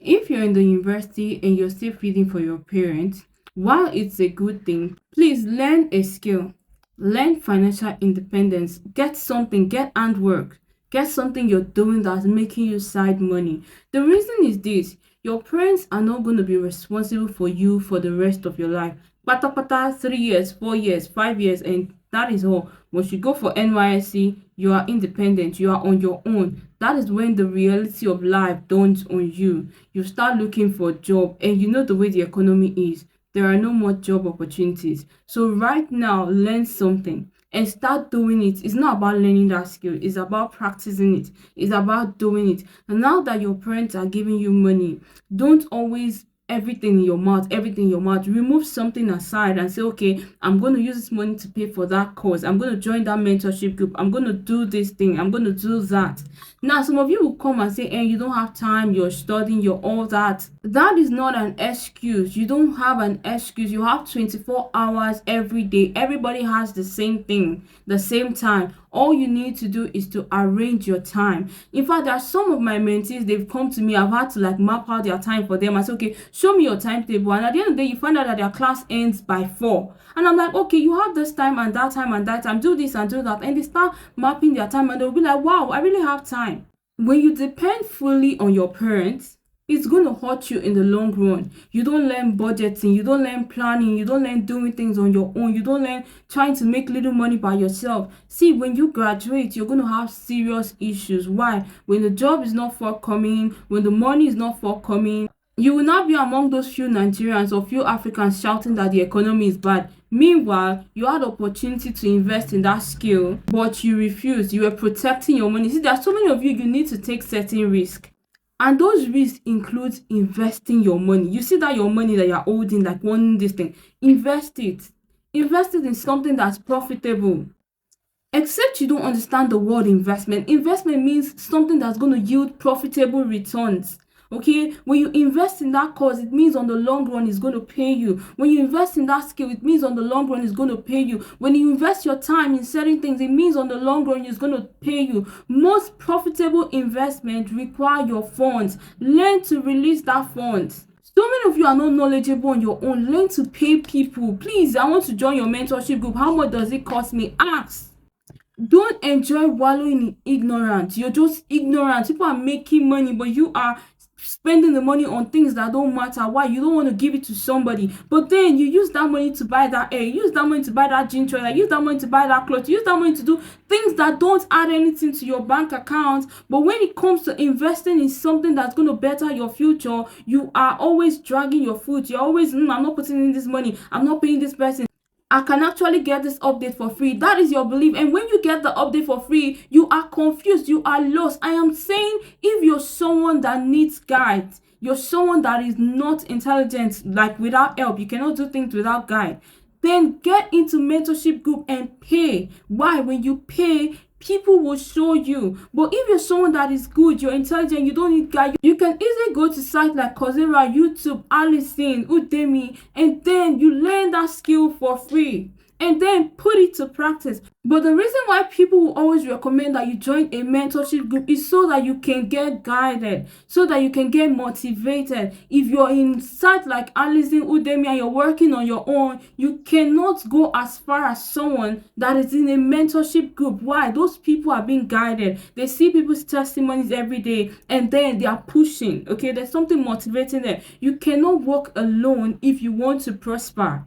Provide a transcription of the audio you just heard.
If you're in the university and you're still feeding for your parents, while it's a good thing, please learn a skill. Learn financial independence. Get something, get handwork. Get something you're doing that's making you side money. The reason is this: your parents are not going to be responsible for you for the rest of your life. Pata pata, 3 years, 4 years, 5 years, and that is all. Once you go for NYSC, you are independent, you are on your own. That is when the reality of life dawns on you. You start looking for a job, and you know the way the economy is. There are no more job opportunities. So right now, learn something and start doing it. It's not about learning that skill, it's about practicing it, it's about doing it. And now that your parents are giving you money, don't always everything in your mouth, everything in your mouth. Remove something aside and say, okay, I'm going to use this money to pay for that course, I'm going to join that mentorship group, I'm going to do this thing, I'm going to do that. Now some of you will come and say, you don't have time, you're studying, you're all that. That is not an excuse. You don't have an excuse. You have 24 hours every day. Everybody has the same thing, the same time. All you need to do is to arrange your time. In fact, there are some of my mentees, they've come to me, I've had to like map out their time for them. I say, okay, show me your timetable. And at the end of the day, you find out that their class ends by 4. And I'm like, okay, you have this time and that time and that time, do this and do that. And they start mapping their time and they'll be like, wow, I really have time. When you depend fully on your parents, it's going to hurt you in the long run. You don't learn budgeting, you don't learn planning, you don't learn doing things on your own, you don't learn trying to make little money by yourself. See, when you graduate, you're going to have serious issues. Why? When the job is not forthcoming, when the money is not forthcoming, you will not be among those few Nigerians or few Africans shouting that the economy is bad. Meanwhile, you had opportunity to invest in that skill, but you refused. You were protecting your money. See, there are so many of you, you need to take certain risks. And those risks include investing your money. You see that your money that you're holding, like wanting this thing, invest it. Invest it in something that's profitable. Except you don't understand the word investment. Investment means something that's going to yield profitable returns. Okay, when you invest in that course, it means on the long run it's going to pay you. When you invest in that skill, it means on the long run it's going to pay you. When you invest your time in certain things, it means on the long run it's going to pay you. Most profitable investment require your funds. Learn to release that funds. So many of you are not knowledgeable on your own. Learn to pay people. Please, I want to join your mentorship group. How much does it cost me? Ask. Don't enjoy wallowing in ignorance. You're just ignorant. People are making money, but you are spending the money on things that don't matter. Why? You don't want to give it to somebody, but then you use that money to buy that air, use that money to buy that ginger ale, use that money to buy that clothes, use that money to do things that don't add anything to your bank account. But when it comes to investing in something that's going to better your future, you are always dragging your foot. You're always, I'm not putting in this money, I'm not paying this person, I can actually get this update for free. That is your belief. And when you get the update for free, you are confused, you are lost. I am saying, if you're someone that needs guides, you're someone that is not intelligent, like without help, you cannot do things without guide, then get into mentorship group and pay. Why? When you pay, people will show you. But if you're someone that is good, you're intelligent, you don't need guide, you can easily go to sites like Coursera, YouTube, Allison, Udemy, and then you learn that skill for free and then put it to practice. But the reason why people will always recommend that you join a mentorship group is so that you can get guided, so that you can get motivated. If you're in sites like Allison, Udemy, and you're working on your own, you cannot go as far as someone that is in a mentorship group. Why? Those people are being guided. They see people's testimonies every day and then they are pushing. Okay, there's something motivating them. You cannot work alone if you want to prosper.